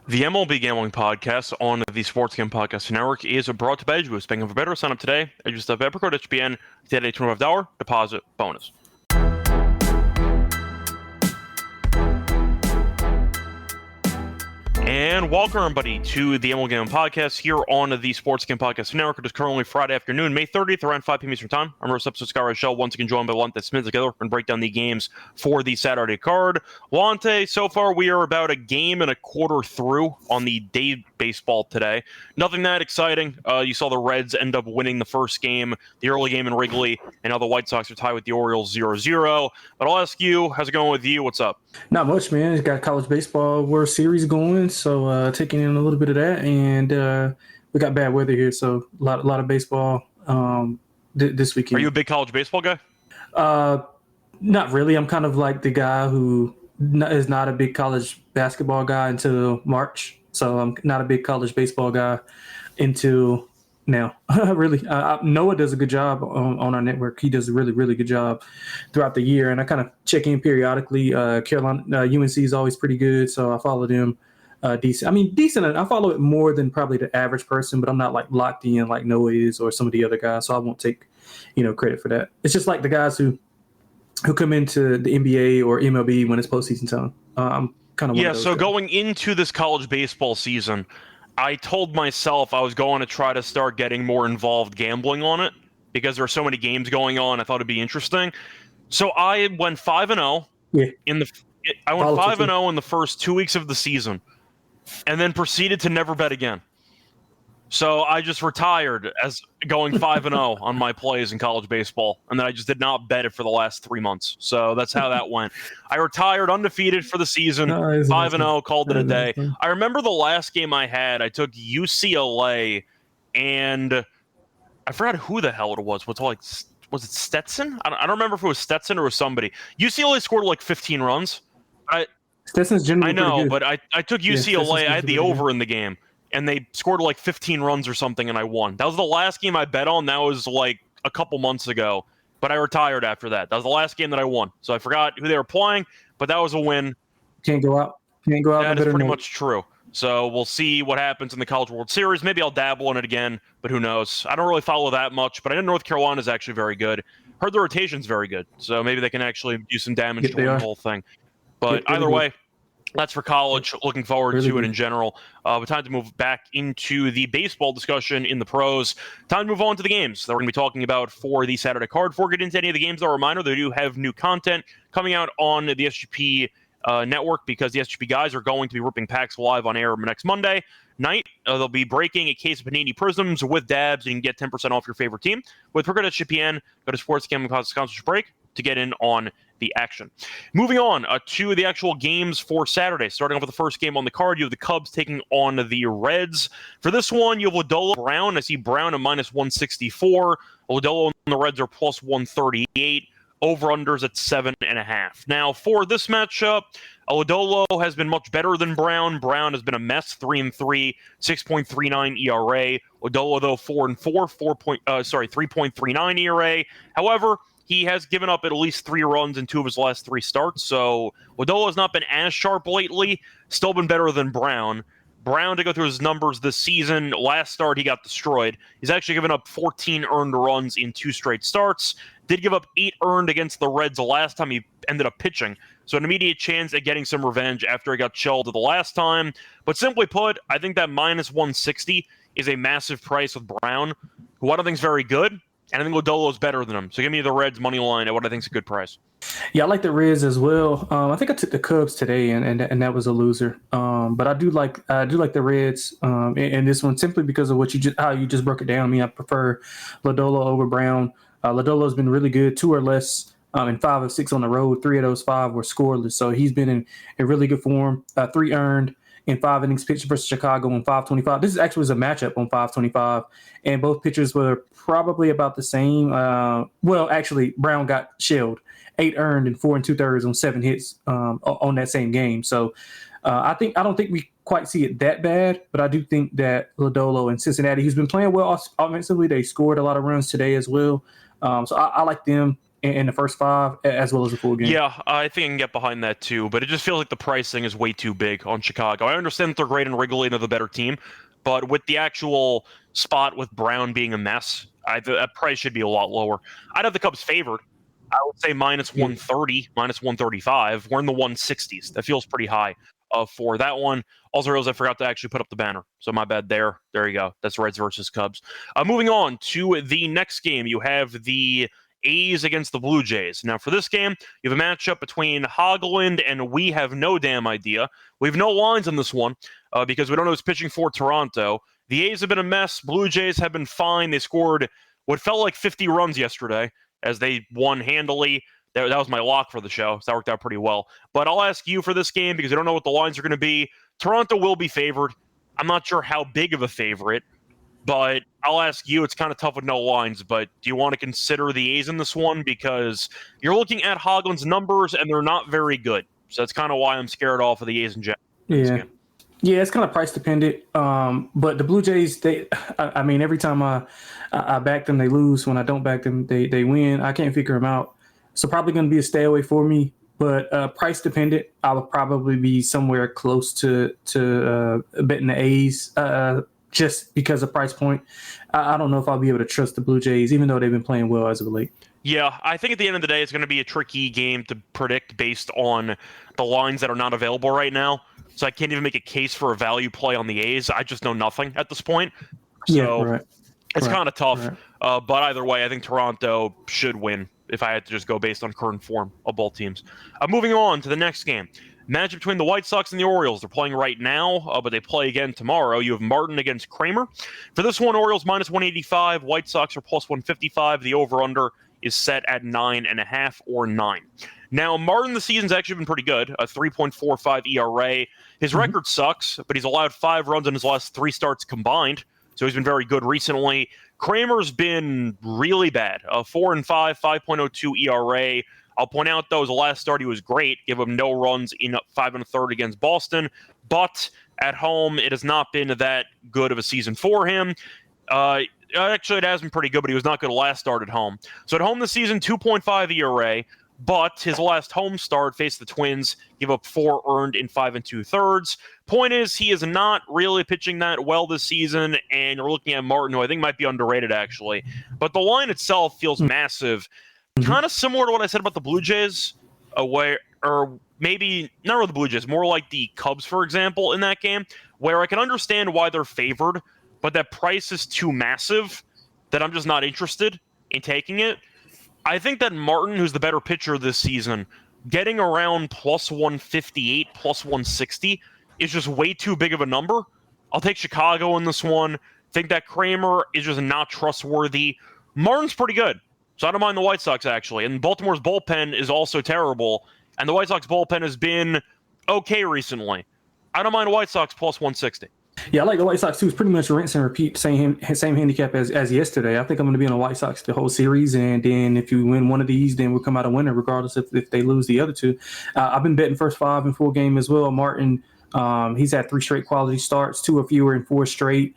The MLB Gambling Podcast on the Sports Game Podcast Network is brought to you by Edgewood. Banking for better, sign up today. Edgewood stuff, code HPN, get a $25 deposit bonus. And welcome, everybody, to the MLB Gambling Podcast here on the Sports Game Podcast Network. It is currently Friday afternoon, May 30th, around 5 p.m. Eastern Time. I'm Ross episode Scott Reichel, once again joined by Lonte Smith together and break down the games for the Saturday card. Lonte, so far we are about a game and a quarter through on the day baseball today. Nothing that exciting. You saw the Reds end up winning the first game, the early game in Wrigley, and now the White Sox are tied with the Orioles 0-0. But I'll ask you, how's it going with you? What's up? Not much, man. Got college baseball World Series going, so taking in a little bit of that, and we got bad weather here, so a lot of baseball this weekend. Are you a big college baseball guy? Not really. I'm kind of like the guy who is not a big college basketball guy until March, so I'm not a big college baseball guy until now. Really, Noah does a good job on our network. He does a really, really good job throughout the year, and I kind of check in periodically. Carolina, UNC is always pretty good, so I follow them decent. I mean, decent. I follow it more than probably the average person, but I'm not like locked in like Noah is or some of the other guys, so I won't take credit for that. It's just like the guys who come into the NBA or MLB when it's postseason time. I'm kind of one of those guys. Going into this college baseball season, I told myself I was going to try to start getting more involved gambling on it because there are so many games going on. I thought it'd be interesting. So I went 5-0 in the first 2 weeks of the season, and then proceeded to never bet again. So I just retired as going 5-0 on my plays in college baseball, and then I just did not bet it for the last 3 months. So that's how that went. I retired undefeated for the season, 5-0, called it a day. I remember the last game I had, I took UCLA, and I forgot who the hell it was. Was it Stetson? I don't remember if it was Stetson or it was somebody. UCLA scored like 15 runs. Stetson's generally I know, good. But I took UCLA. I had the over in the game, and they scored like 15 runs or something, and I won. That was the last game I bet on. That was like a couple months ago, but I retired after that. That was the last game that I won. So I forgot who they were playing, but that was a win. Can't go out. That is pretty much true. So we'll see what happens in the College World Series. Maybe I'll dabble in it again, but who knows? I don't really follow that much, but I know North Carolina is actually very good. Heard the rotation's very good, so maybe they can actually do some damage to win the whole thing. But either way, that's for college. Looking forward to it in general. But time to move back into the baseball discussion in the pros. Time to move on to the games that we're going to be talking about for the Saturday card. Before we get into any of the games, a reminder, they do have new content coming out on the SGP network because the SGP guys are going to be ripping packs live on air next Monday night. They'll be breaking a case of Panini Prisms with dabs, and you can get 10% off your favorite team. With Progress SGPN, go to Sports Gambling Podcast sponsorship break to get in on the action. Moving on to the actual games for Saturday. Starting off with the first game on the card, you have the Cubs taking on the Reds. For this one, you have Lodolo Brown. I see Brown at minus 164. Lodolo and the Reds are plus 138. Over-unders at 7.5. Now, for this matchup, Lodolo has been much better than Brown. Brown has been a mess, 3-3, 6.39 ERA. Lodolo, though, 4-4, 3.39 ERA. However, he has given up at least 3 runs in 2 of his last 3 starts, so Lodolo has not been as sharp lately, still been better than Brown. Brown, to go through his numbers this season, last start he got destroyed. He's actually given up 14 earned runs in 2 straight starts. Did give up 8 earned against the Reds the last time he ended up pitching. So an immediate chance at getting some revenge after he got shelled the last time. But simply put, I think that minus 160 is a massive price with Brown, who I don't think is very good. And I think Lodolo is better than him. So give me the Reds money line at what I think is a good price. Yeah, I like the Reds as well. I think I took the Cubs today, and that was a loser. But I do like the Reds in this one simply because of how you just broke it down. I mean, I prefer Lodolo over Brown. Lodolo has been really good, 2 or less in 5 of 6 on the road. 3 of those 5 were scoreless, so he's been in really good form. 3 earned in 5 innings pitched versus Chicago on 525. This actually was a matchup on 525, and both pitchers were probably about the same. Well, actually, Brown got shelled, 8 earned and 4 2/3 on 7 hits on that same game. So I don't think we quite see it that bad, but I do think that Lodolo and Cincinnati, who's been playing well offensively, they scored a lot of runs today as well. So I like them in the first 5 as well as the full game. Yeah, I think I can get behind that too, but it just feels like the pricing is way too big on Chicago. I understand that they're great in Wrigley and they're the better team, but with the actual spot with Brown being a mess, that price should be a lot lower. I'd have the Cubs favored. I would say minus 130, minus 135. We're in the 160s. That feels pretty high for that one. Also realized I forgot to actually put up the banner, so my bad there. There you go. That's Reds versus Cubs. Moving on to the next game, you have the A's against the Blue Jays. Now, for this game, you have a matchup between Hoagland and we have no damn idea. We have no lines on this one because we don't know who's pitching for Toronto. The A's have been a mess. Blue Jays have been fine. They scored what felt like 50 runs yesterday as they won handily. That was my lock for the show, so that worked out pretty well. But I'll ask you for this game because I don't know what the lines are going to be. Toronto will be favored. I'm not sure how big of a favorite, but I'll ask you. It's kind of tough with no lines, but do you want to consider the A's in this one? Because you're looking at Hoagland's numbers, and they're not very good. So that's kind of why I'm scared off of the A's in general. Yeah, it's kind of price dependent. But the Blue Jays, I mean, every time I back them, they lose. When I don't back them, they win. I can't figure them out. So probably going to be a stay away for me. But price dependent, I would probably be somewhere close to betting the A's just because of price point. I don't know if I'll be able to trust the Blue Jays, even though they've been playing well as of late. Yeah, I think at the end of the day, it's going to be a tricky game to predict based on the lines that are not available right now. So I can't even make a case for a value play on the A's. I just know nothing at this point. So it's kind of tough. Right. But either way, I think Toronto should win if I had to just go based on current form of both teams. Moving on to the next game. Matchup between the White Sox and the Orioles. They're playing right now, but they play again tomorrow. You have Martin against Kramer. For this one, Orioles minus 185. White Sox are plus 155. The over-under is set at 9.5 or 9. Now, Martin this season's actually been pretty good, a 3.45 ERA. His record sucks, but he's allowed 5 runs in his last 3 starts combined, so he's been very good recently. Kramer's been really bad, 4-5, 5.02 ERA. I'll point out, though, his last start he was great, give him no runs in 5 1/3 against Boston, but at home it has not been that good of a season for him. Actually, it has been pretty good, but he was not good last start at home. So at home this season, 2.5 ERA, but his last home start faced the Twins, give up 4 earned in 5 2/3. Point is, he is not really pitching that well this season, and you're looking at Martin, who I think might be underrated, actually. But the line itself feels massive. Kind of similar to what I said about the Blue Jays, or maybe not really the Blue Jays, more like the Cubs, for example, in that game, where I can understand why they're favored, but that price is too massive that I'm just not interested in taking it. I think that Martin, who's the better pitcher this season, getting around plus 158, plus 160 is just way too big of a number. I'll take Chicago in this one. Think that Kramer is just not trustworthy. Martin's pretty good, so I don't mind the White Sox, actually. And Baltimore's bullpen is also terrible, and the White Sox bullpen has been okay recently. I don't mind White Sox plus 160. Yeah, I like the White Sox too. It's pretty much rinse and repeat, same handicap as yesterday. I think I'm going to be on the White Sox the whole series, and then if you win one of these, then we'll come out a winner, regardless if they lose the other 2. I've been betting first 5 in full game as well. Martin, he's had 3 straight quality starts, 2 or fewer in 4 straight.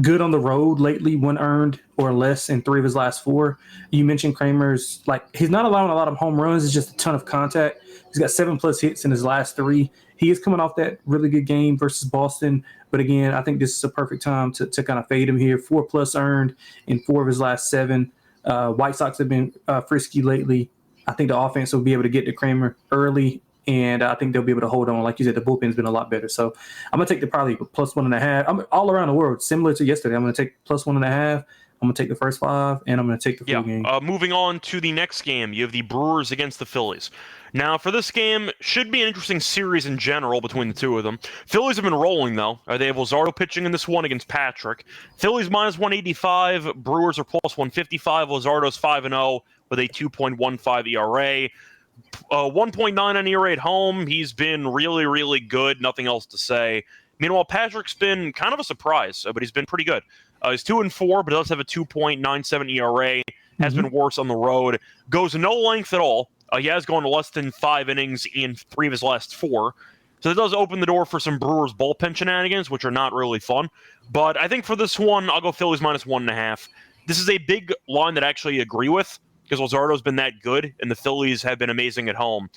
Good on the road lately, 1 earned or less in 3 of his last 4. You mentioned Kramer's, he's not allowing a lot of home runs. It's just a ton of contact. He's got 7+ hits in his last 3. He is coming off that really good game versus Boston. But again, I think this is a perfect time to kind of fade him here. 4+ earned in 4 of his last 7. White Sox have been frisky lately. I think the offense will be able to get to Kramer early, and I think they'll be able to hold on. Like you said, the bullpen's been a lot better. So I'm going to take the probably plus 1.5. I'm all around the world, similar to yesterday. I'm going to take plus 1.5. I'm going to take the first 5, and I'm going to take the full game. Moving on to the next game, you have the Brewers against the Phillies. Now, for this game, should be an interesting series in general between the 2 of them. Phillies have been rolling, though. They have Luzardo pitching in this one against Patrick. Phillies minus 185. Brewers are plus 155. Luzardo's 5-0 with a 2.15 ERA. 1.9 on ERA at home. He's been really, really good. Nothing else to say. Meanwhile, Patrick's been kind of a surprise, but he's been pretty good. He's 2-4, but he does have a 2.97 ERA. Has been worse on the road. Goes no length at all. He has gone to less than 5 innings in 3 of his last 4. So that does open the door for some Brewers bullpen shenanigans, which are not really fun. But I think for this one, I'll go Phillies minus 1.5. This is a big line that I actually agree with. because Luzardo's been that good, and the Phillies have been amazing at home.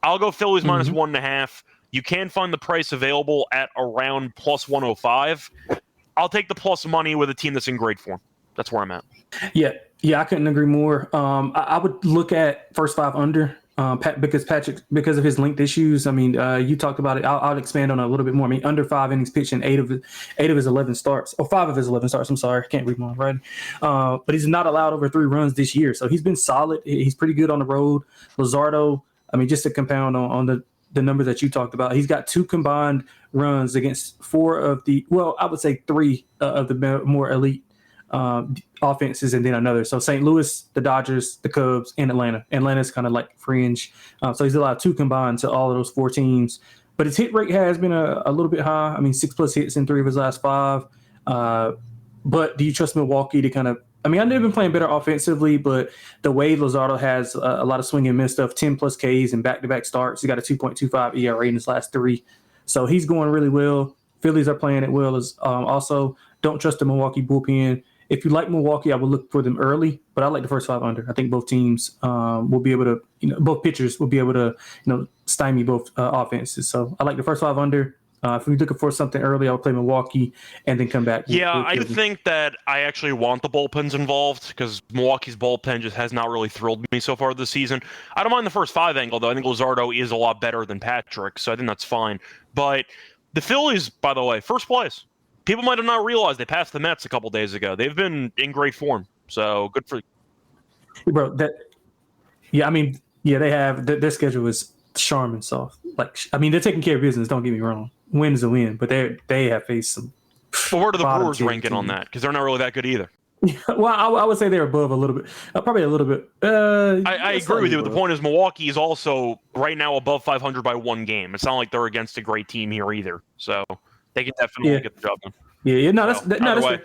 I'll go Phillies minus 1.5. You can find the price available at around plus 105. I'll take the plus money with a team that's in great form. That's where I'm at. Yeah, I couldn't agree more. I would look at first 5 under because of his length issues. I mean, you talked about it. I'll expand on it a little bit more. I mean, under 5 innings pitched in 8 of his 11 starts, or 5 of his 11 starts. I'm sorry, I can't read my writing. But he's not allowed over 3 runs this year, so he's been solid. He's pretty good on the road. Luzardo, I mean, just to compound on the numbers that you talked about, he's got 2 combined runs against 4 of the, well, I would say 3 of the more elite offenses, and then another. So St. Louis, the Dodgers, the Cubs, and Atlanta. Atlanta's kind of like fringe. So he's allowed 2 combined to all of those 4 teams. But his hit rate has been a little bit high. I mean, 6+ hits in 3 of his last 5. But do you trust Milwaukee to kind of, I mean, I know they've been playing better offensively, but the way Luzardo has a lot of swing and miss stuff, 10+ Ks in back-to-back starts. He got a 2.25 ERA in his last 3. So he's going really well. Phillies are playing it well. Also, don't trust the Milwaukee bullpen. If you like Milwaukee, I would look for them early, but I like the first 5 under. I think both teams will be able to, both pitchers will be able to, stymie both offenses. So I like the first 5 under. If we're looking for something early, I'll play Milwaukee and then come back. I think that I actually want the bullpens involved because Milwaukee's bullpen just has not really thrilled me so far this season. I don't mind the first 5 angle, though. I think Luzardo is a lot better than Patrick, so I think that's fine. But the Phillies, by the way, first place. People might have not realized they passed the Mets a couple days ago. They've been in great form, so good for you. Bro, they have. Their schedule is charming soft. Like, I mean, they're taking care of business, don't get me wrong. Win is a win, but they have faced some. But where do the Brewers rank in on that? Because they're not really that good either. Well, I would say they're above a little bit. Probably a little bit. I agree with you. But the point is Milwaukee is also right now above 500 by 1 game. It's not like they're against a great team here either. So they can definitely get the job done.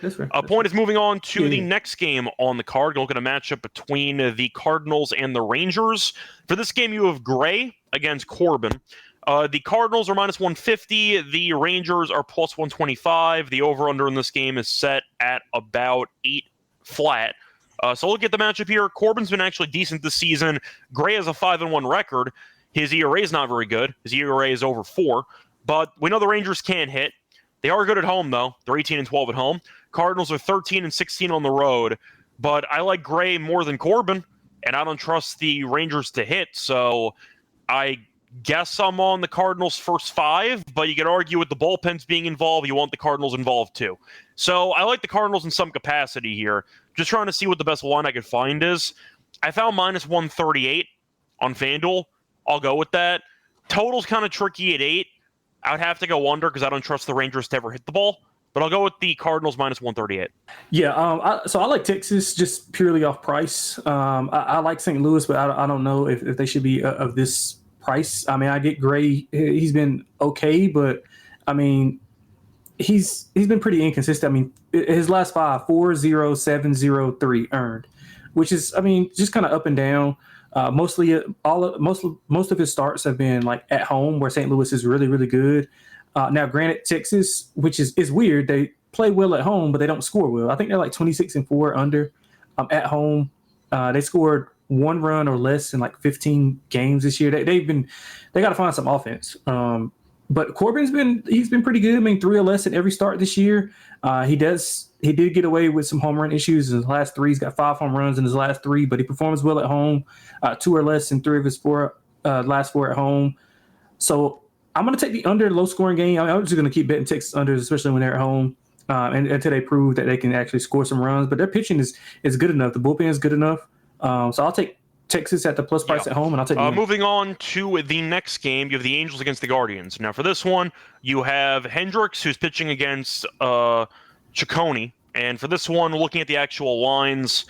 That's fair. Point is moving on to the next game on the card. You're looking at a matchup between the Cardinals and the Rangers. For this game, you have Gray against Corbin. The Cardinals are minus 150. The Rangers are plus 125. The over-under in this game is set at about 8 flat. So look at the matchup here. Corbin's been actually decent this season. Gray has a 5-1 record. His ERA is not very good. His ERA is over 4. But we know the Rangers can hit. They are good at home, though. They're 18-12 at home. Cardinals are 13-16 on the road. But I like Gray more than Corbin, and I don't trust the Rangers to hit. So I guess I'm on the Cardinals' first 5, but you could argue with the bullpens being involved, you want the Cardinals involved too. So I like the Cardinals in some capacity here. Just trying to see what the best line I could find is. I found minus 138 on FanDuel. I'll go with that. Total's kind of tricky at 8. I would have to go under because I don't trust the Rangers to ever hit the ball. But I'll go with the Cardinals minus 138. Yeah, so I like Texas just purely off price. I like St. Louis, but I don't know if they should be of this price. I mean, I get Gray. He's been okay, but I mean, he's been pretty inconsistent. I mean, his last 5, 4-0, 7-0, 3 earned, which is, I mean, just kind of up and down. Most of his starts have been like at home, where St. Louis is really, really good. Now, granted, Texas, which is weird, they play well at home, but they don't score well. I think they're like 26-4 under at home. They scored 1 run or less in like 15 games this year. They got to find some offense. But Corbin's been pretty good. I mean, 3 or less in every start this year. He did get away with some home run issues in his last 3. He's got 5 home runs in his last 3, but he performs well at home. 2 or less in 3 of his last 4 at home. So I'm going to take the under low scoring game. I'm just going to keep betting Texas unders, especially when they're at home, and until they prove that they can actually score some runs. But their pitching is good enough. The bullpen is good enough. So I'll take Texas at the plus price at home, and I'll take moving on to the next game, you have the Angels against the Guardians. Now, for this one, you have Hendricks, who's pitching against Ciccone. And for this one, looking at the actual lines,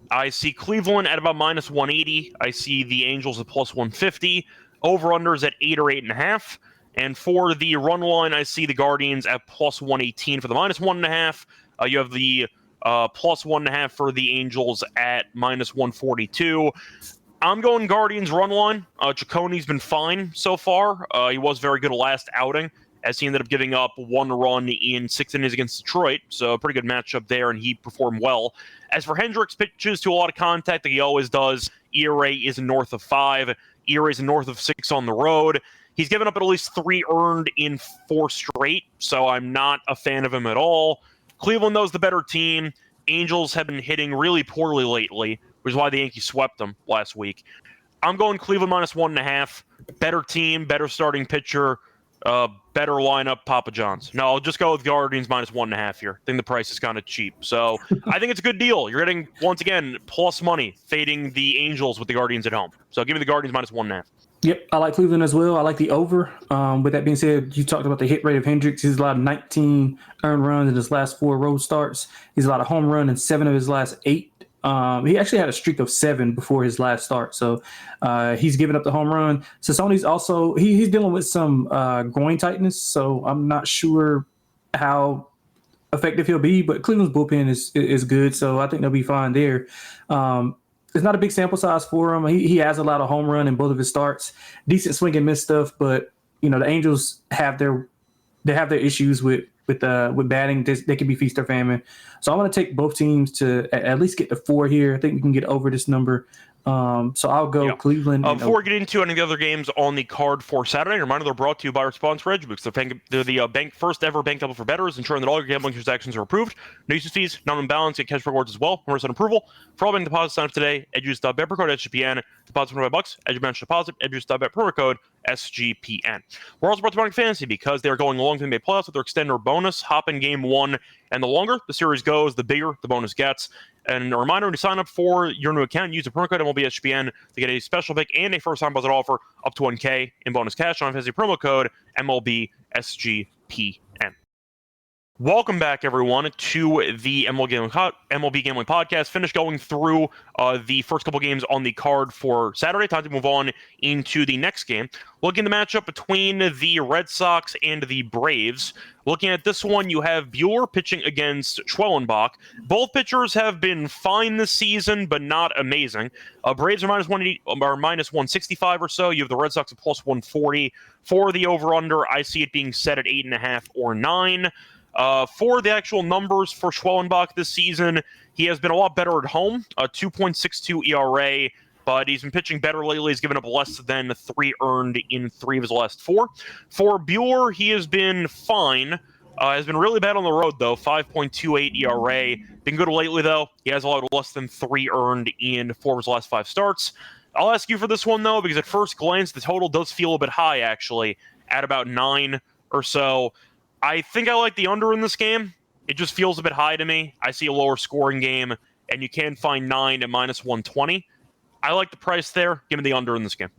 I see Cleveland at about minus 180. I see the Angels at plus 150. Over-unders at 8 or 8.5. And for the run line, I see the Guardians at plus 118 for the minus 1.5. You have the plus 1.5 for the Angels at minus 142. I'm going Guardians run line. Ciccone's been fine so far. He was very good last outing. as he ended up giving up 1 run in 6 innings against Detroit. So a pretty good matchup there, and he performed well. As for Hendricks, pitches to a lot of contact like he always does. ERA is north of 5. ERA is north of 6 on the road. He's given up at least 3 earned in 4 straight, so I'm not a fan of him at all. Cleveland, though, is the better team. Angels have been hitting really poorly lately, which is why the Yankees swept them last week. I'm going Cleveland minus 1.5. Better team, better starting pitcher, better lineup, Papa John's. No, I'll just go with Guardians minus 1.5 here. I think the price is kind of cheap. So I think it's a good deal. You're getting, once again, plus money, fading the Angels with the Guardians at home. So give me the Guardians minus 1.5. Yep, I like Cleveland as well. I like the over. With that being said, you talked about the hit rate of Hendricks. He's allowed 19 earned runs in his last 4 road starts. He's allowed a home run in 7 of his last 8. He actually had a streak of 7 before his last start. So he's given up the home run. Sassoni's also he's dealing with some groin tightness. So I'm not sure how effective he'll be. But Cleveland's bullpen is good. So I think they'll be fine there. It's not a big sample size for him. He has allowed a home run in both of his starts. Decent swing and miss stuff, but the Angels have their issues with batting. They can be feast or famine. So I want to take both teams to at least get to 4 here. I think we can get over this number. So I'll go Cleveland. Before we get into any of the other games on the card for Saturday, reminder they're brought to you by our sponsor, EdgeBooks. They're the first ever bank double for bettors, ensuring that all your gambling transactions are approved. No usage fees, non-imbalance, get cash rewards as well. More on approval. For all bank deposits, sign up today. EdgeBooks.bet, promo code SGPN. Deposit $25. EdgeBooks deposit. EdgeBooks.bet, promo code SGPN. We're also brought to Morning Fantasy because they're going along to the NBA playoffs with their extender bonus. Hop in game 1, and the longer the series goes, the bigger the bonus gets. And a reminder to sign up for your new account, use the promo code MLB SGPN to get a special pick and a first-time deposit offer up to $1K in bonus cash on fantasy promo code MLB SGPN. Welcome back, everyone, to the MLB Gambling Podcast. Finished going through the first couple games on the card for Saturday. Time to move on into the next game. Looking at the matchup between the Red Sox and the Braves. Looking at this one, you have Buehler pitching against Schwellenbach. Both pitchers have been fine this season, but not amazing. Braves are minus 165 or so. You have the Red Sox at plus 140. For the over-under, I see it being set at 8.5 or 9. For the actual numbers for Schwellenbach this season, he has been a lot better at home, a 2.62 ERA, but he's been pitching better lately. He's given up less than 3 earned in 3 of his last 4. For Buehler, he has been fine. Has been really bad on the road, though, 5.28 ERA. Been good lately, though. He has allowed less than 3 earned in 4 of his last 5 starts. I'll ask you for this one, though, because at first glance, the total does feel a bit high, actually, at about 9 or so. I think I like the under in this game. It just feels a bit high to me. I see a lower scoring game, and you can find 9 at minus 120. I like the price there. Give me the under in this game.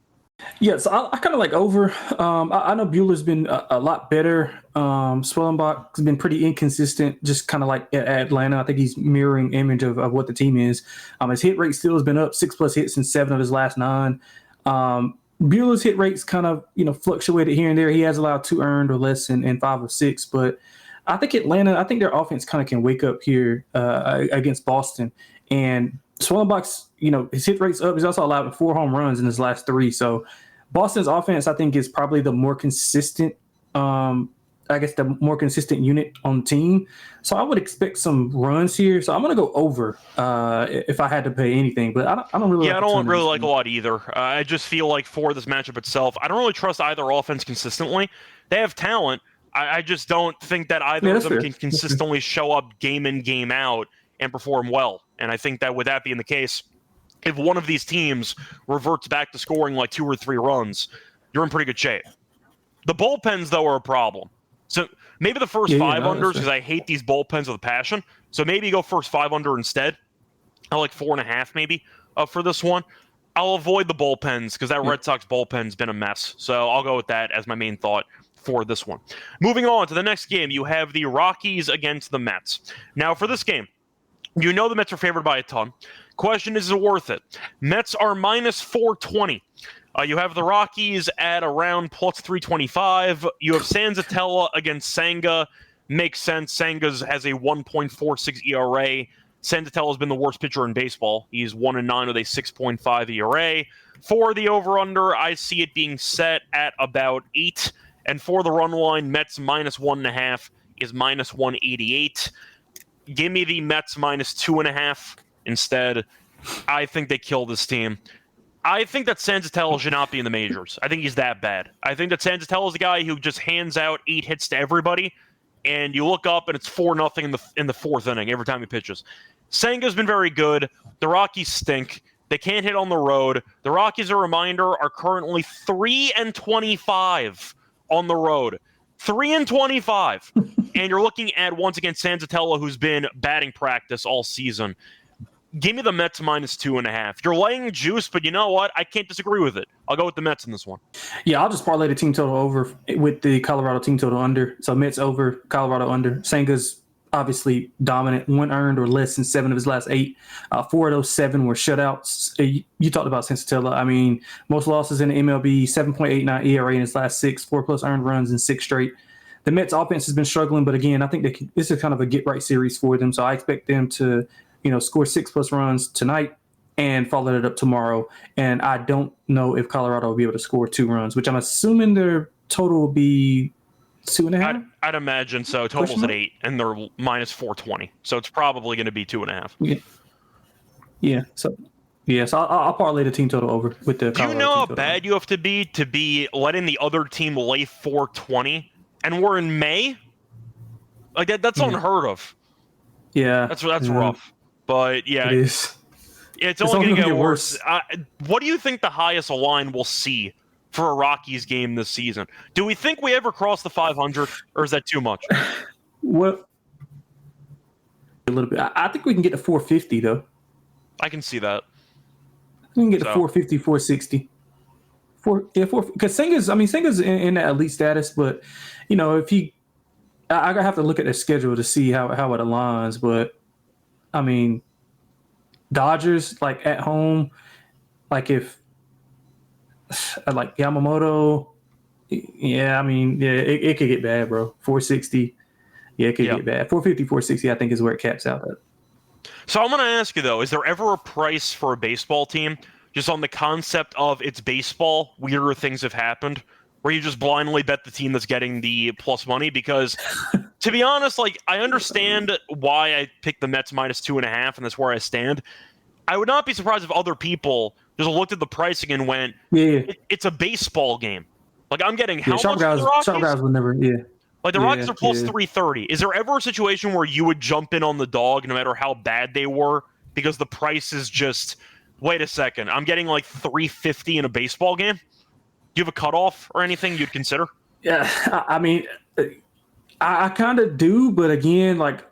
Yeah, so I kind of like over. I know Buehler's been a lot better. Schwellenbach's been pretty inconsistent, just kind of like at Atlanta. I think he's mirroring image of what the team is. His hit rate still has been up, 6+ hits in 7 of his last 9. Buehler's hit rates kind of, fluctuated here and there. He has allowed 2 earned or less in 5 of 6. But I think Atlanta, their offense kind of can wake up here against Boston. And Schwellenbach's, his hit rate's up. He's also allowed 4 home runs in his last 3. So Boston's offense, I think, is probably the more consistent, the more consistent unit on the team. So I would expect some runs here. So I'm going to go over if I had to pay anything. But I don't really. Yeah, I don't really like a lot either. I just feel like for this matchup itself, I don't really trust either offense consistently. They have talent. I just don't think that either of them can consistently show up game in, game out and perform well. And I think that with that being the case, if one of these teams reverts back to scoring like 2 or 3 runs, you're in pretty good shape. The bullpens, though, are a problem. So maybe the first 5 unders, because I hate these bullpens with a passion. So maybe you go first 5 under instead. I like 4.5 maybe for this one. I'll avoid the bullpens because that Red Sox bullpen's been a mess. So I'll go with that as my main thought for this one. Moving on to the next game, you have the Rockies against the Mets. Now for this game, the Mets are favored by a ton. Question is it worth it? Mets are minus 420. You have the Rockies at around plus 325. You have Sanzatella against Senga. Makes sense. Senga has a 1.46 ERA. Sanzatella has been the worst pitcher in baseball. He's 1-9 with a 6.5 ERA. For the over-under, I see it being set at about 8. And for the run line, Mets minus 1.5 is minus 188. Give me the Mets minus 2.5 instead. I think they kill this team. I think that Senzatella should not be in the majors. I think he's that bad. I think that Senzatella is the guy who just hands out 8 hits to everybody, and you look up and it's 4-0 in the 4th inning every time he pitches. Senga's been very good. The Rockies stink. They can't hit on the road. The Rockies, a reminder, are currently 3-25 on the road. 3-25. And you're looking at, once again, Senzatella, who's been batting practice all season. Give me the Mets minus 2.5. You're laying juice, but you know what? I can't disagree with it. I'll go with the Mets in this one. Yeah, I'll just parlay the team total over with the Colorado team total under. So Mets over, Colorado under. Senga's obviously dominant, 1 earned or less in 7 of his last 8. 4 of those 7 were shutouts. You talked about Senzatella. I mean, most losses in the MLB, 7.89 ERA in his last 6, 4+ earned runs in 6 straight. The Mets offense has been struggling, but again, I think this is kind of a get-right series for them. So I expect them to score 6+ runs tonight and follow it up tomorrow. And I don't know if Colorado will be able to score 2 runs, which I'm assuming their total will be 2.5. I'd imagine so. Total's at 8, and they're minus 420. So it's probably going to be 2.5. Yeah. So I'll parlay the team total over with the. Do you know how bad you have to be letting the other team lay 420? And we're in May? Like that's unheard of. Yeah. That's rough. But yeah, it is. It's only going to get worse. What do you think the highest line we'll see for a Rockies game this season? Do we think we ever cross the 500, or is that too much? Well, a little bit. I think we can get to 450 though. I can see that. We can get to 450, 460. Because Senga's in that elite status, but if he, I have to look at the schedule to see how it aligns. But I mean, Dodgers like at home, like if like Yamamoto, it could get bad, bro. 460, it could get bad. 450, 460, I think is where it caps out at. So I'm going to ask you though: is there ever a price for a baseball team? Just on the concept of it's baseball, weirder things have happened, where you just blindly bet the team that's getting the plus money. Because, to be honest, like I understand why I picked the Mets minus 2.5, and that's where I stand. I would not be surprised if other people just looked at the pricing and went, it's a baseball game. Like I'm getting how much for the Rockies? Sharp guys would never, Like the Rockies are plus 330. Is there ever a situation where you would jump in on the dog no matter how bad they were because the price is just... Wait a second. I'm getting like 350 in a baseball game. Do you have a cutoff or anything you'd consider? Yeah, I mean, I kind of do, but again, like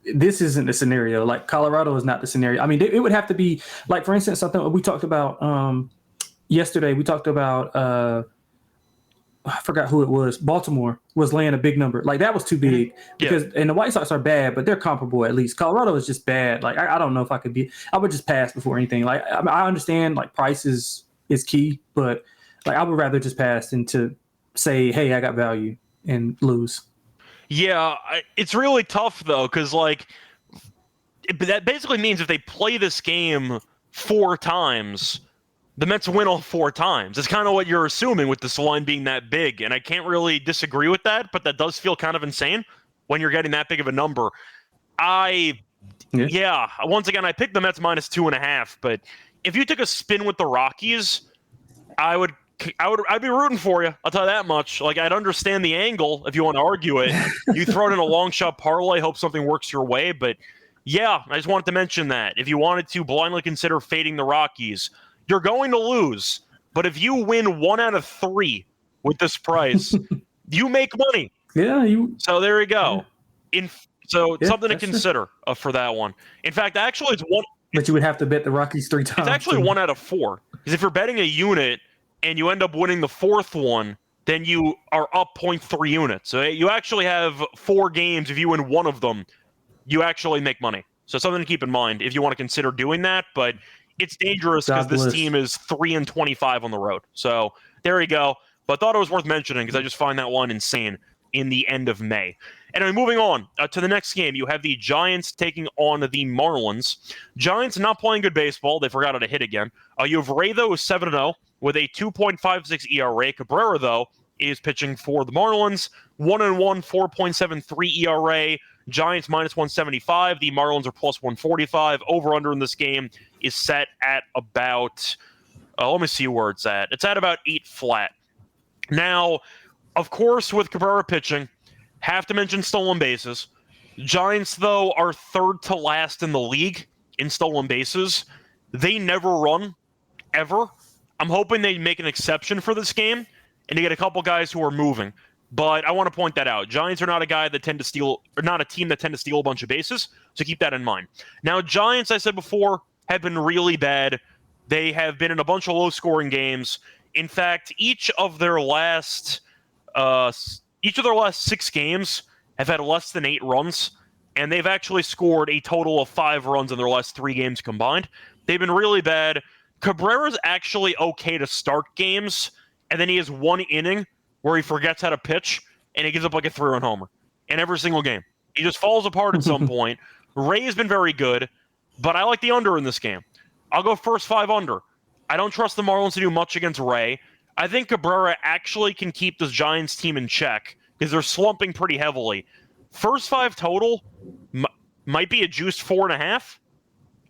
this isn't the scenario. Like Colorado is not the scenario. I mean, it would have to be like, for instance, something we talked about yesterday. We talked about I forgot who it was. Baltimore was laying a big number. Like that was too big because, and the White Sox are bad, but they're comparable at least. Colorado is just bad. Like I don't know if I would just pass before anything. Like I understand like price is key, but like I would rather just pass than to say, hey, I got value and lose. Yeah, it's really tough though, because like that basically means if they play this game 4 times, the Mets win all 4 times. It's kind of what you're assuming with this line being that big, and I can't really disagree with that, but that does feel kind of insane when you're getting that big of a number. Once again, I picked the Mets minus 2.5, but if you took a spin with the Rockies, I'd be rooting for you. I'll tell you that much. Like I'd understand the angle if you want to argue it. You throw it in a long shot parlay, hope something works your way. But yeah, I just wanted to mention that if you wanted to blindly consider fading the Rockies, you're going to lose. But if you win 1 out of 3 with this price, you make money. Yeah, So there you go. Yeah. Something to consider for that one. In fact, actually, it's one. But you would have to bet the Rockies 3 times. It's actually 1 out of 4. Because if you're betting a unit and you end up winning the 4th one, then you are up 0.3 units. So you actually have 4 games. If you win 1 of them, you actually make money. So something to keep in mind if you want to consider doing that. But it's dangerous because this team is 3-25 on the road. So there you go. But I thought it was worth mentioning because I just find that one insane in the end of May. Anyway, moving on to the next game, you have the Giants taking on the Marlins. Giants not playing good baseball. They forgot how to hit again. You have Ray, though, 7-0 with a 2.56 ERA. Cabrera, though, is pitching for the Marlins. 1-1, 4.73 ERA. Giants minus 175. The Marlins are plus 145. Over-under in this game is set at about, let me see where it's at. It's at about 8 flat. Now, of course, with Cabrera pitching, have to mention stolen bases. Giants, though, are third to last in the league in stolen bases. They never run, ever. I'm hoping they make an exception for this game and they get a couple guys who are moving. But I want to point that out. Giants are not a guy that tend to steal, or not a team that tend to steal a bunch of bases, so keep that in mind. Now, Giants, I said before, have been really bad. They have been in a bunch of low-scoring games. In fact, each of their last 6 games have had less than 8 runs, and they've actually scored a total of 5 runs in their last 3 games combined. They've been really bad. Cabrera's actually okay to start games, and then he has 1 inning where he forgets how to pitch, and he gives up like a 3-run homer in every single game. He just falls apart at some point. Ray has been very good, but I like the under in this game. I'll go first 5 under. I don't trust the Marlins to do much against Ray. I think Cabrera actually can keep this Giants team in check because they're slumping pretty heavily. First 5 total might be a juiced 4.5.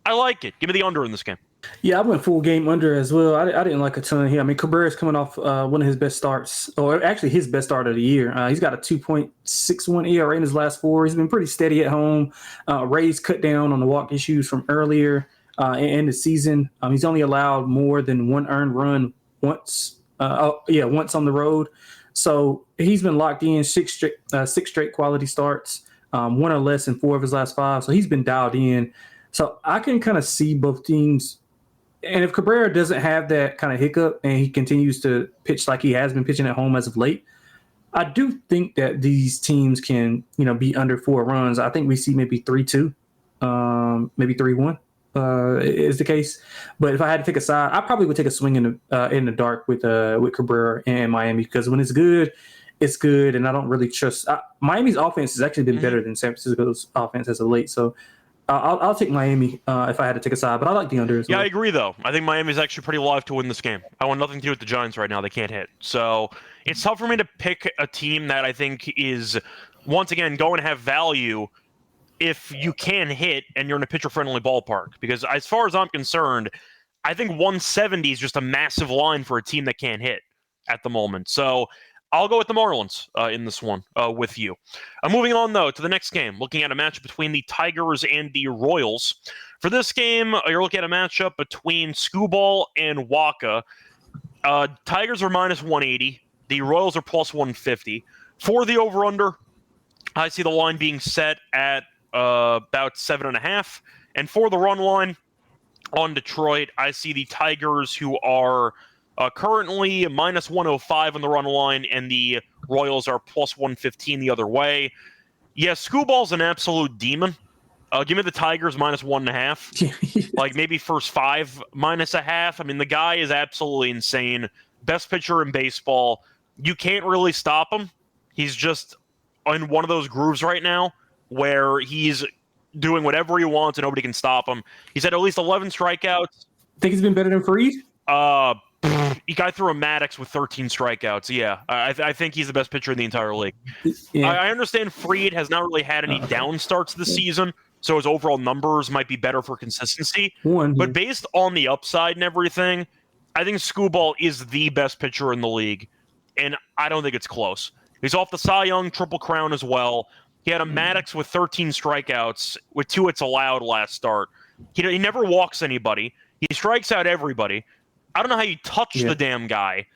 I like it. Give me the under in this game. Yeah, I went full game under as well. I didn't like a ton here. I mean, Cabrera's coming off one of his best starts, or actually his best start of the year. He's got a 2.61 ERA in his last 4. He's been pretty steady at home. Ray's cut down on the walk issues from earlier in the season. He's only allowed more than 1 earned run once on the road. So he's been locked in 6 straight quality starts, 1 or less in 4 of his last 5. So he's been dialed in. So I can kind of see both teams. And if Cabrera doesn't have that kind of hiccup and he continues to pitch like he has been pitching at home as of late, I do think that these teams can, be under 4 runs. I think we see maybe 3-2, maybe 3-1 is the case. But if I had to pick a side, I probably would take a swing in the dark with Cabrera and Miami, because when it's good, and I don't really trust. Miami's offense has actually been better than San Francisco's offense as of late. So I'll take Miami if I had to take a side, but I like the under as well. Yeah, I agree, though. I think Miami's actually pretty live to win this game. I want nothing to do with the Giants right now. They can't hit. So it's tough for me to pick a team that I think is, once again, going to have value if you can hit and you're in a pitcher-friendly ballpark. Because as far as I'm concerned, I think 170 is just a massive line for a team that can't hit at the moment. So I'll go with the Marlins in this one with you. Moving on, though, to the next game, looking at a matchup between the Tigers and the Royals. For this game, you're looking at a matchup between Skubal and Waka. Tigers are minus 180. The Royals are plus 150. For the over-under, I see the line being set at about 7.5. And for the run line on Detroit, I see the Tigers, who are currently minus 105 on the run line, and the Royals are plus 115 the other way. Yeah, Skubal's an absolute demon. Give me the Tigers minus 1.5. Like maybe first 5 minus a half. I mean, the guy is absolutely insane. Best pitcher in baseball. You can't really stop him. He's just in one of those grooves right now where he's doing whatever he wants and nobody can stop him. He's had at least 11 strikeouts. Think he's been better than Fried? He got through a Maddox with 13 strikeouts. Yeah, I think he's the best pitcher in the entire league. Yeah. I understand Fried has not really had any down starts this season, so his overall numbers might be better for consistency. But based on the upside and everything, I think Skubal is the best pitcher in the league, and I don't think it's close. He's off the Cy Young Triple Crown as well. He had a Maddox with 13 strikeouts with 2 hits allowed last start. He never walks anybody. He strikes out everybody. I don't know how you touch the damn guy.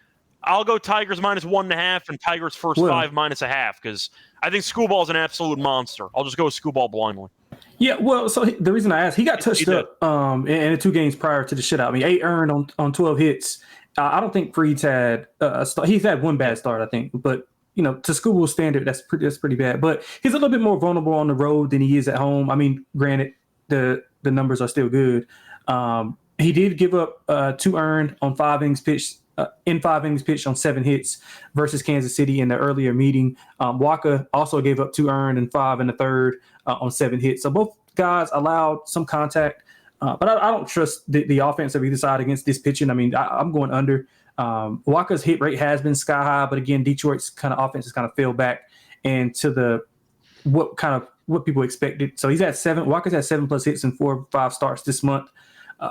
I'll go Tigers minus 1.5 and Tigers first 5 minus a half, because I think Skubal is an absolute monster. I'll just go with Skubal blindly. Yeah, well, so the reason I asked, he got touched up in the 2 games prior to the shutout. I mean, 8 earned on 12 hits. I don't think Fried's had he's had 1 bad start, I think, but to Skubal's standard, that's pretty bad. But he's a little bit more vulnerable on the road than he is at home. I mean, granted, the numbers are still good. He did give up 2 earned on 5 innings pitched, in 5 innings pitched on 7 hits versus Kansas City in the earlier meeting. Waka also gave up 2 earned and 5 in the third on 7 hits. So both guys allowed some contact, but I don't trust the offense of either side against this pitching. I mean, I'm going under. Walker's hit rate has been sky high, but again, Detroit's kind of offense has kind of fell back into what people expected. So Walker's had 7+ hits in 4 or 5 starts this month,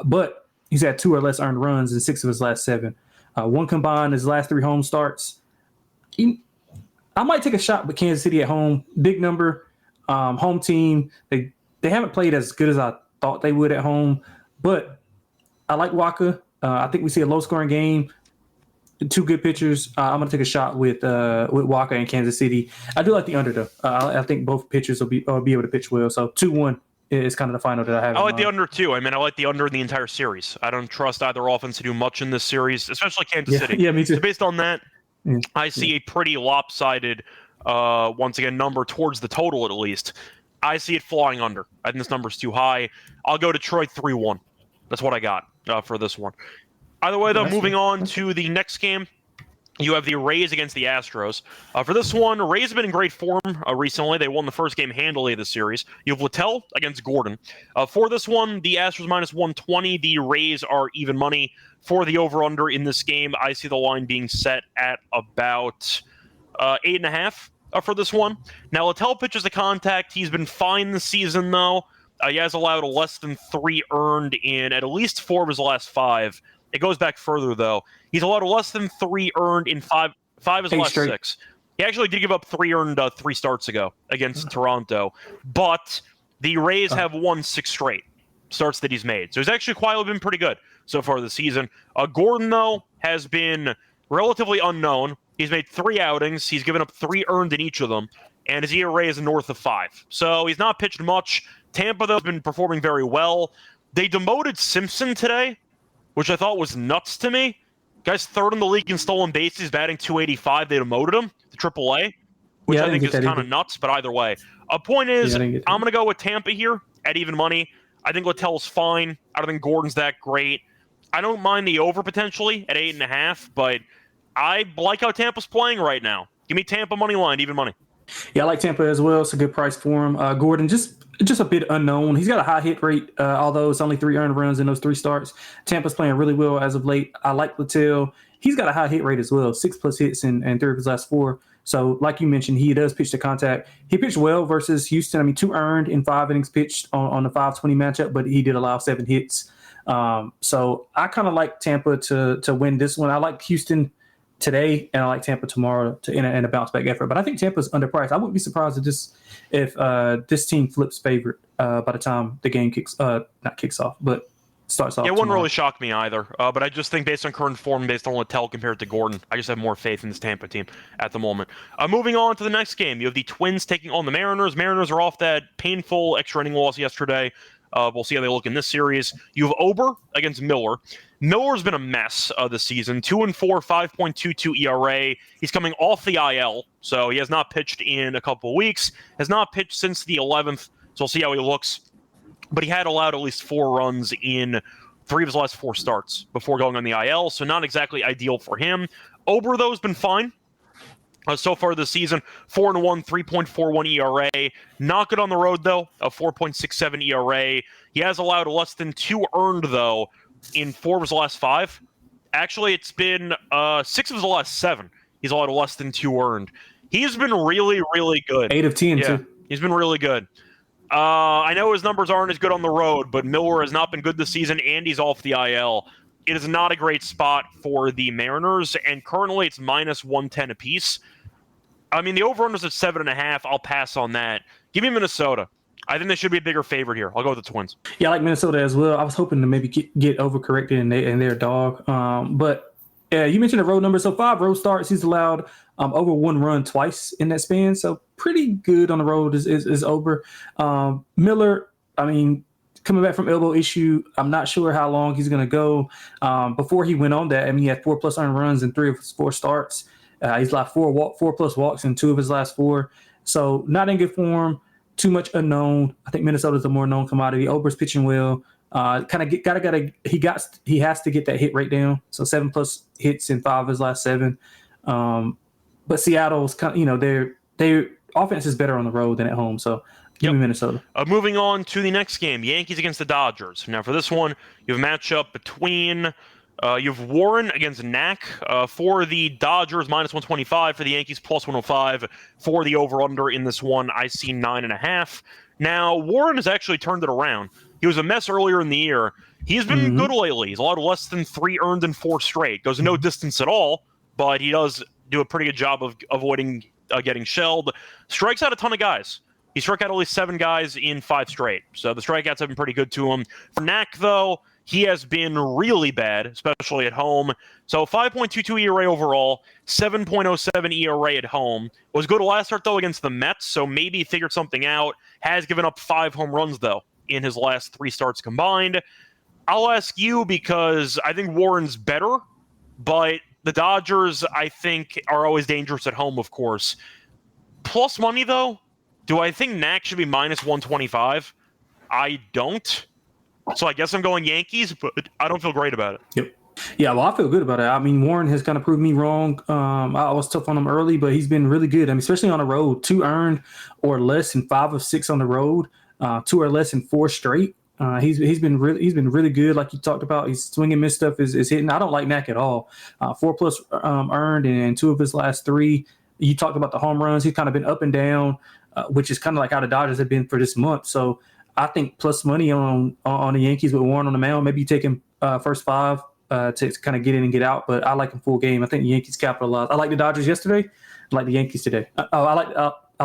but he's had 2 or less earned runs in 6 of his last 7. 1 combined his last 3 home starts. I might take a shot with Kansas City at home. Big number, home team. They haven't played as good as I thought they would at home, but I like Walker. I think we see a low-scoring game. 2 good pitchers. I'm going to take a shot with Walker and Kansas City. I do like the under, though. I think both pitchers will be able to pitch well. So 2-1 is kind of the final that I have. I like the under, too. I mean, I like the under in the entire series. I don't trust either offense to do much in this series, especially Kansas City. Yeah, me too. So based on that, I see a pretty lopsided, once again, number towards the total at least. I see it flying under. I think this number's too high. I'll go Detroit 3-1. That's what I got for this one. Either way, though, moving on to the next game, you have the Rays against the Astros. For this one, Rays have been in great form recently. They won the first game handily of the series. You have Littell against Gordon. For this one, the Astros -120. The Rays are even money. For the over-under in this game, I see the line being set at about 8.5 for this one. Now, Littell pitches a contact. He's been fine this season, though. He has allowed less than 3 earned in at least 4 of his last 5. It goes back further, though. He's allowed less than 3 earned in 5 of his last 6. He actually did give up 3 earned 3 starts ago against Toronto. But the Rays have won 6 straight starts that he's made. So he's actually quietly been pretty good so far this season. Gordon, though, has been relatively unknown. He's made 3 outings. He's given up 3 earned in each of them. And his ERA is north of 5. So he's not pitched much. Tampa, though, has been performing very well. They demoted Simpson today, which I thought was nuts to me. Guy's 3rd in the league in stolen bases, batting .285. They demoted him to AAA, which I think is kind of nuts, but either way. Point is, I'm going to go with Tampa here at even money. I think Littell's fine. I don't think Gordon's that great. I don't mind the over potentially at 8.5, but I like how Tampa's playing right now. Give me Tampa money line, even money. Yeah, I like Tampa as well. It's a good price for him. Gordon, just a bit unknown. He's got a high hit rate, although it's only 3 earned runs in those 3 starts. Tampa's playing really well as of late. I like Littell. He's got a high hit rate as well, 6+ hits in 3 of his last 4. So, like you mentioned, he does pitch to contact. He pitched well versus Houston. I mean, 2 earned in 5 innings pitched on the 5-20 matchup, but he did allow 7 hits. So I kind of like Tampa to win this one. I like Houston today, and I like Tampa tomorrow in a bounce back effort. But I think Tampa's underpriced. I wouldn't be surprised if this team flips favorite by the time the game kicks off, but starts off. Yeah, it wouldn't really shock me either. But I just think based on current form, based on Littell compared to Gordon, I just have more faith in this Tampa team at the moment. Moving on to the next game, you have the Twins taking on the Mariners. Mariners are off that painful extra inning loss yesterday. We'll see how they look in this series. You have Ober against Miller. Miller's been a mess this season. 2-4, 5.22 ERA. He's coming off the IL, so he has not pitched in a couple of weeks. Has not pitched since the 11th, so we'll see how he looks. But he had allowed at least 4 runs in 3 of his last 4 starts before going on the IL, so not exactly ideal for him. Ober, though, has been fine. So far this season, 4-1, 3.41 ERA. Not good on the road, though, a 4.67 ERA. He has allowed less than 2 earned, though, in 4 of his last 5. Actually, it's been 6 of his last 7. He's allowed less than 2 earned. He's been really, really good. 8 of 10, yeah, too. He's been really good. I know his numbers aren't as good on the road, but Miller has not been good this season, and he's off the IL. It is not a great spot for the Mariners, and currently it's -110 apiece. I mean, the over-under's at 7.5. I'll pass on that. Give me Minnesota. I think they should be a bigger favorite here. I'll go with the Twins. Yeah, I like Minnesota as well. I was hoping to maybe get overcorrected in their dog. But you mentioned the road number. So 5 road starts. He's allowed over 1 run twice in that span. So pretty good on the road is Ober. Miller, I mean, coming back from elbow issue, I'm not sure how long he's going to go. Before he went on that, I mean, he had 4+ earned runs in 3 of his 4 starts. He's like 4+ walks in 2 of his last 4. So not in good form. Too much unknown. I think Minnesota's a more known commodity. Ober's pitching well. He has to get that hit rate down. So 7+ hits in 5 of his last 7. But Seattle's kind of, their offense is better on the road than at home. So give me Minnesota. Moving on to the next game, Yankees against the Dodgers. Now for this one, you have a matchup between You have Warren against Knack. For the Dodgers, -125. For the Yankees, +105. For the over-under in this one, I see 9.5. Now, Warren has actually turned it around. He was a mess earlier in the year. He's been good lately. He's allowed less than 3 earned in 4 straight. Goes no distance at all, but he does do a pretty good job of avoiding getting shelled. Strikes out a ton of guys. He struck out at least 7 guys in 5 straight. So the strikeouts have been pretty good to him. For Knack, though, he has been really bad, especially at home. So 5.22 ERA overall, 7.07 ERA at home. Was good last start, though, against the Mets, so maybe he figured something out. Has given up 5 home runs, though, in his last 3 starts combined. I'll ask you because I think Warren's better, but the Dodgers, I think, are always dangerous at home, of course. Plus money, though, do I think Knack should be -125? I don't. So I guess I'm going Yankees, but I don't feel great about it. Yep. Yeah, well, I feel good about it. I mean, Warren has kind of proved me wrong. I was tough on him early, but he's been really good. I mean, especially on the road, 2 earned or less in 5 of 6 on the road, 2 or less in 4 straight. He's been really good. Like you talked about, his swing and miss stuff is hitting. I don't like Knack at all. 4+ earned in 2 of his last 3. You talked about the home runs. He's kind of been up and down, which is kind of like how the Dodgers have been for this month. So I think plus money on the Yankees with Warren on the mound. Maybe you take him first 5 to kind of get in and get out. But I like him full game. I think the Yankees capitalized. I like the Dodgers yesterday. I like the Yankees today. I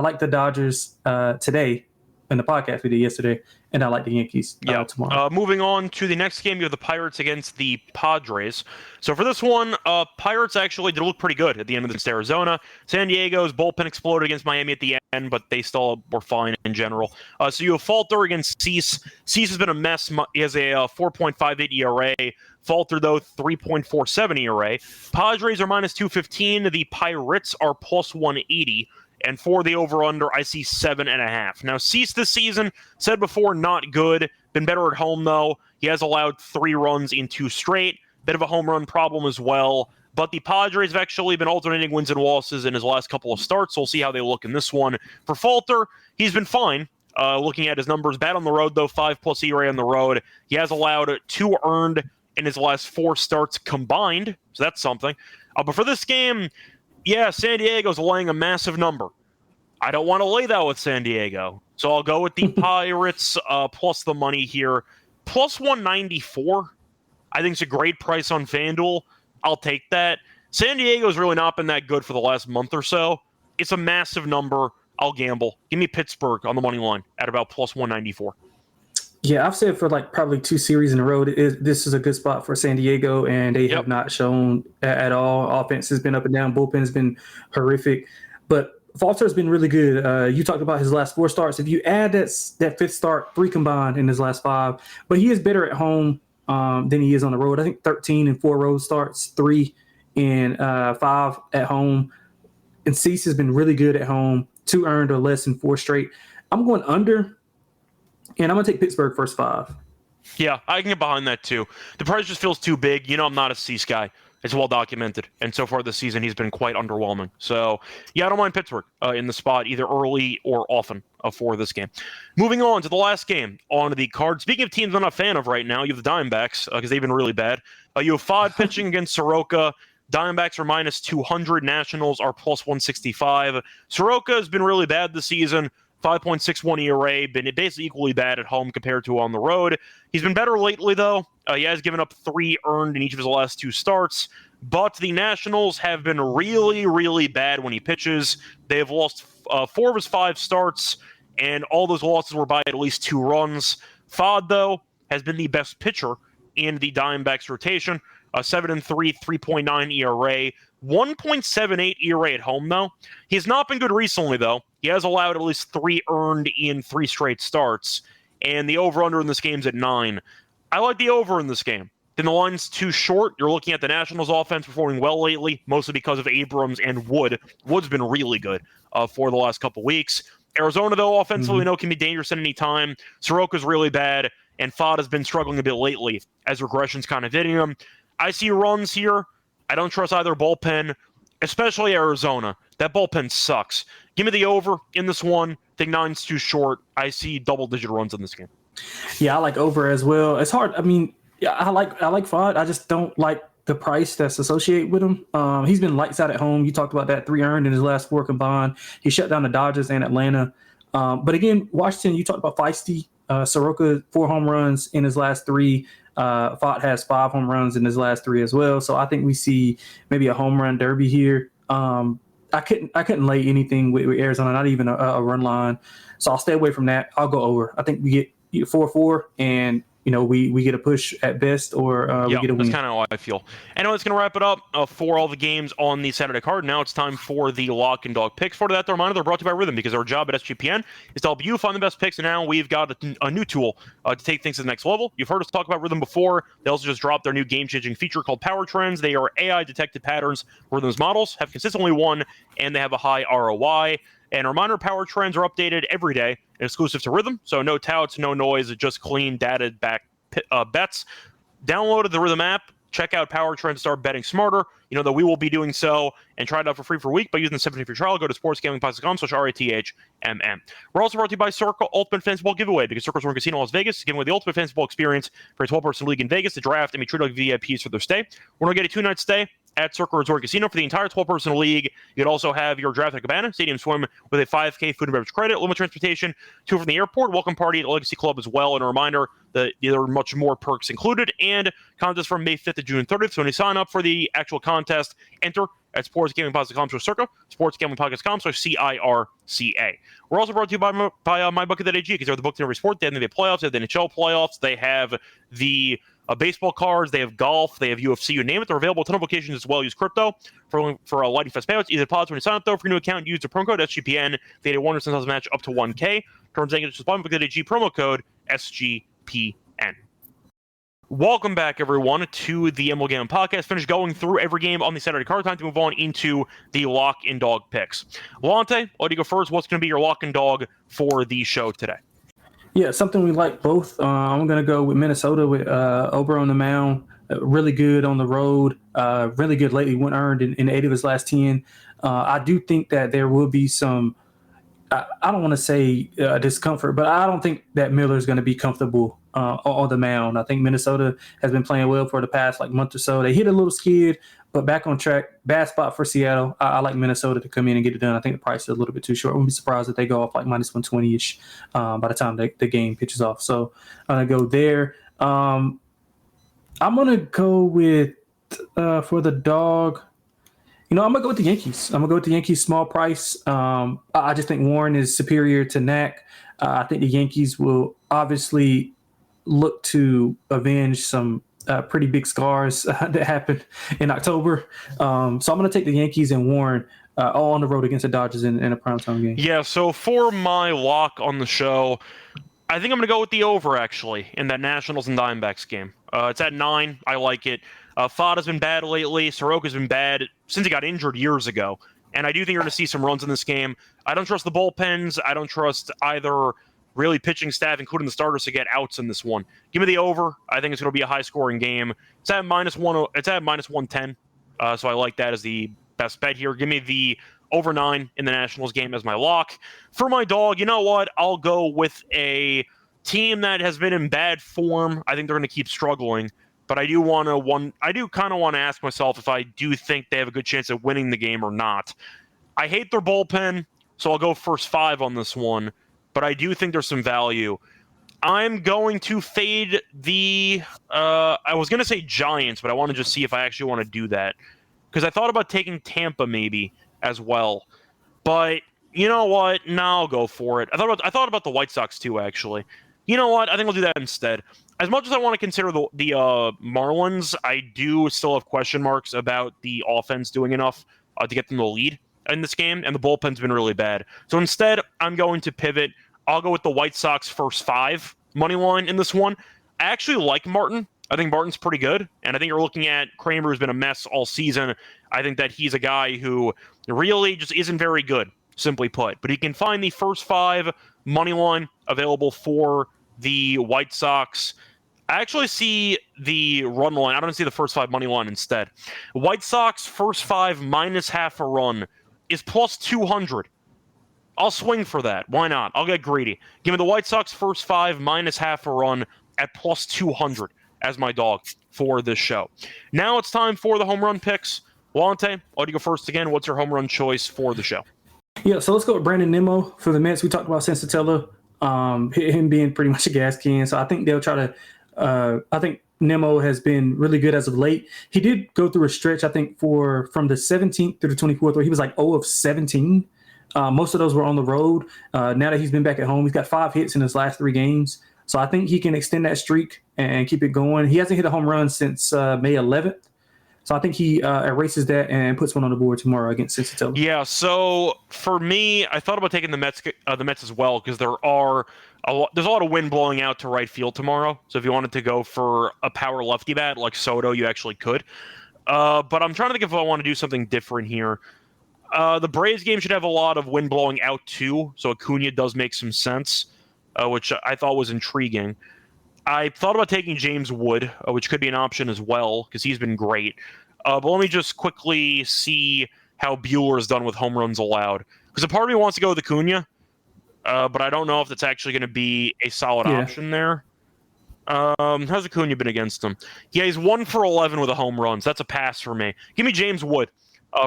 like the Dodgers today in the podcast we did yesterday, and I like the Yankees tomorrow. Moving on to the next game, you have the Pirates against the Padres. So for this one, Pirates actually did look pretty good at the end of this Arizona. San Diego's bullpen exploded against Miami at the end, but they still were fine in general. So you have Falter against Cease. Cease has been a mess. He has a 4.58 ERA. Falter, though, 3.47 ERA. Padres are -215. The Pirates are +180. And for the over-under, I see 7.5. Now, Cease this season, said before, not good. Been better at home, though. He has allowed 3 runs in 2 straight. Bit of a home run problem as well. But the Padres have actually been alternating wins and losses in his last couple of starts. So we'll see how they look in this one. For Falter, he's been fine. Looking at his numbers, bad on the road, though, 5+ ERA on the road. He has allowed 2 earned in his last 4 starts combined. So that's something. But for this game, yeah, San Diego's laying a massive number. I don't want to lay that with San Diego. So I'll go with the Pirates plus the money here. +194. I think it's a great price on FanDuel. I'll take that. San Diego's really not been that good for the last month or so. It's a massive number. I'll gamble. Give me Pittsburgh on the money line at about +194. Yeah, I've said for like probably 2 series in a row, this is a good spot for San Diego, and they have not shown at all. Offense has been up and down. Bullpen has been horrific. But Falter has been really good. You talked about his last 4 starts. If you add that 5th start, 3 combined in his last 5, but he is better at home than he is on the road. I think 13 in 4 road starts, 3 in 5 at home. And Cease has been really good at home, 2 earned or less in 4 straight. I'm going under. And I'm going to take Pittsburgh first 5. Yeah, I can get behind that too. The price just feels too big. You know, I'm not a Cease guy. It's well documented. And so far this season, he's been quite underwhelming. So, yeah, I don't mind Pittsburgh in the spot, either early or often for this game. Moving on to the last game on the card. Speaking of teams I'm not a fan of right now, you have the Diamondbacks because they've been really bad. You have Fod pitching against Soroka. Diamondbacks are -200. Nationals are +165. Soroka has been really bad this season. 5.61 ERA, been basically equally bad at home compared to on the road. He's been better lately, though. He has given up 3 earned in each of his last 2 starts. But the Nationals have been really, really bad when he pitches. They have lost 4 of his 5 starts, and all those losses were by at least 2 runs. Fod, though, has been the best pitcher in the Diamondbacks rotation. 7-3, 3.9 ERA. 1.78 ERA at home, though. He has not been good recently, though. He has allowed at least 3 earned in 3 straight starts, and the over-under in this game is at 9. I like the over in this game. Then the line's too short. You're looking at the Nationals offense performing well lately, mostly because of Abrams and Wood. Wood's been really good for the last couple weeks. Arizona, though, offensively, we know can be dangerous at any time. Soroka's really bad, and Fod has been struggling a bit lately as regression's kind of hitting him. I see runs here. I don't trust either bullpen, especially Arizona. That bullpen sucks. Give me the over in this one. I think 9's too short. I see double-digit runs in this game. Yeah, I like over as well. It's hard. I mean, Yeah, I like Fod. I just don't like the price that's associated with him. He's been lights out at home. You talked about that, 3 earned in his last 4 combined. He shut down the Dodgers and Atlanta. But again, Washington, you talked about feisty. Soroka 4 home runs in his last 3. Fott has 5 home runs in his last 3 as well. So I think we see maybe a home run derby here. I couldn't lay anything with Arizona, not even a run line. So I'll stay away from that. I'll go over. I think we get 4-4 and we get a push at best, or we get a win. That's kind of how I feel. Anyway, it's going to wrap it up for all the games on the Saturday card. Now it's time for the lock and dog picks. For that, the reminder, they're brought to you by Rhythm, because our job at SGPN is to help you find the best picks, and now we've got a new tool to take things to the next level. You've heard us talk about Rhythm before. They also just dropped their new game-changing feature called Power Trends. They are AI-detected patterns. Rhythm's models have consistently won, and they have a high ROI. And reminder, Power Trends are updated every day, exclusive to Rhythm. So no touts, no noise, just clean data-backed bets. Downloaded the Rhythm app. Check out Power Trends, start betting smarter. You know that we will be doing so, and try it out for free for a week by using the 7-day free trial. Go to sportsgamblingpodcast.com/RATHMM. We're also brought to you by Circle Ultimate Fantasy Ball Giveaway, because Circle's Resort Casino Las Vegas is giving away the Ultimate Fantasy Ball experience for a 12-person league in Vegas, the draft, and be treated like VIPs for their stay. We're going to get a 2-night stay at Circle Resort Casino for the entire 12-person league. You could also have your draft at Cabana, stadium swim with a $5K food and beverage credit, limited transportation to from the airport, welcome party at Legacy Club as well. And a reminder that there are much more perks included, and contest from May 5th to June 30th. So when you sign up for the actual contest, enter at sportsgamblingpodcast.com/circa, sportsgamblingpodcast.com/CIRCA. We're also brought to you by MyBookie.ag, because they're the book to every sport. They have the NBA playoffs, they have the NHL playoffs, they have the baseball cards, they have golf, they have UFC, you name it. They're available at a ton of locations as well. Use crypto for Lightning Fast payouts. Easy deposits when you sign up, though. For your new account, use the promo code SGPN. They had a $100 match up to 1K. Terms and conditions apply. MyBookie.ag, promo code SGPN. Welcome back, everyone, to the MLB Gambling Podcast. Finish going through every game on the Saturday card. Time to move on into the lock and dog picks. Lonte, I'll let you go first. What's going to be your lock and dog for the show today? Yeah, something we like both. I'm going to go with Minnesota with Ober on the mound. Really good on the road. Really good lately. Went earned in 8 of his last 10. I do think that there will be some, I don't want to say discomfort, but I don't think that Miller is going to be comfortable on the mound. I think Minnesota has been playing well for the past month or so. They hit a little skid, but back on track. Bad spot for Seattle. I like Minnesota to come in and get it done. I think the price is a little bit too short. I wouldn't be surprised if they go off minus 120-ish by the time the game pitches off. So I'm going to go there. I'm going to go with, for the dog, I'm going to go with the Yankees. I'm going to go with the Yankees small price. I just think Warren is superior to Knack. I think the Yankees will obviously look to avenge some pretty big scars that happened in October. So I'm going to take the Yankees and Warren all on the road against the Dodgers in a primetime game. Yeah, so for my lock on the show, I think I'm going to go with the over, actually, in that Nationals and Diamondbacks game. It's at 9. I like it. Fada's been bad lately. Soroka's been bad since he got injured years ago. And I do think you're going to see some runs in this game. I don't trust the bullpens. I don't trust either really pitching staff, including the starters, to get outs in this one. Give me the over. I think it's going to be a high-scoring game. It's at minus 110. So I like that as the best bet here. Give me the over 9 in the Nationals game as my lock. For my dog, you know what? I'll go with a team that has been in bad form. I think they're going to keep struggling. But I do kind of want to ask myself if I do think they have a good chance of winning the game or not. I hate their bullpen, so I'll go first 5 on this one. But I do think there's some value. I'm going to fade the I was going to say Giants, but I want to just see if I actually want to do that. Because I thought about taking Tampa maybe as well. But you know what? No, I'll go for it. I thought about the White Sox too, actually. You know what? I think I'll do that instead. As much as I want to consider the Marlins, I do still have question marks about the offense doing enough to get them the lead in this game, and the bullpen's been really bad. So instead, I'm going to pivot. I'll go with the White Sox first 5 money line in this one. I actually like Martin. I think Martin's pretty good, and I think you're looking at Kramer, who's been a mess all season. I think that he's a guy who really just isn't very good, simply put. But he can find the first 5 money line available for the White Sox. I actually see the run line. I don't see the first 5 money line instead. White Sox first 5 minus half a run is plus 200. I'll swing for that. Why not? I'll get greedy. Give me the White Sox first 5 minus half a run at plus 200 as my dog for this show. Now it's time for the home run picks. Lonte, I'll let you go first again. What's your home run choice for the show? Yeah, so let's go with Brandon Nimmo for the Mets. We talked about Sensatella, him being pretty much a gas can. So I think they'll try to I think Nimmo has been really good as of late. He did go through a stretch, I think, from the 17th through the 24th, where he was like 0 of 17. Most of those were on the road. Now that he's been back at home, he's got 5 hits in his last 3 games. So I think he can extend that streak and keep it going. He hasn't hit a home run since May 11th. So I think he erases that and puts one on the board tomorrow against Cincinnati. Yeah, so for me, I thought about taking the Mets as well, because there's a lot of wind blowing out to right field tomorrow. So if you wanted to go for a power lefty bat like Soto, you actually could. But I'm trying to think if I want to do something different here. The Braves game should have a lot of wind blowing out too, so Acuna does make some sense, which I thought was intriguing. I thought about taking James Wood, which could be an option as well, because he's been great. But let me just quickly see how Buehler's done with home runs allowed. Because a part of me wants to go with Acuna, but I don't know if that's actually going to be a solid option there. How's Acuna been against him? Yeah, he's 1 for 11 with a home run, so that's a pass for me. Give me James Wood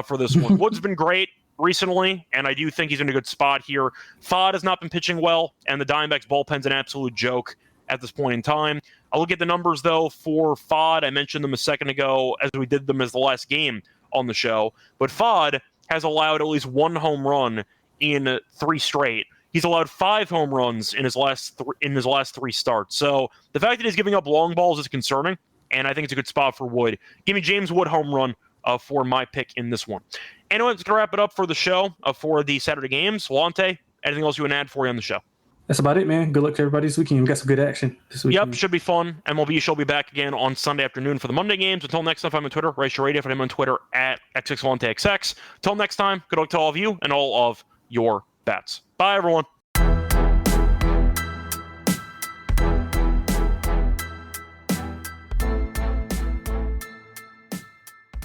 for this one. Wood's been great recently, and I do think he's in a good spot here. Fod has not been pitching well, and the Diamondbacks bullpen's an absolute joke at this point in time. I'll look at the numbers, though, for Fod. I mentioned them a second ago as we did them as the last game on the show. But Fod has allowed at least 1 home run in 3 straight. He's allowed 5 home runs in his last 3 starts. So the fact that he's giving up long balls is concerning, and I think it's a good spot for Wood. Give me James Wood home run for my pick in this one. Anyway, it's going to wrap it up for the show for the Saturday games. Lonte, anything else you want to add for you on the show? That's about it, man. Good luck to everybody this weekend. We got some good action this weekend. Yep, should be fun. MLB shall be back again on Sunday afternoon for the Monday games. Until next time, I'm on Twitter, Reichel Radio. I'm on Twitter at XX1TXX. Until next time, good luck to all of you and all of your bets. Bye, everyone.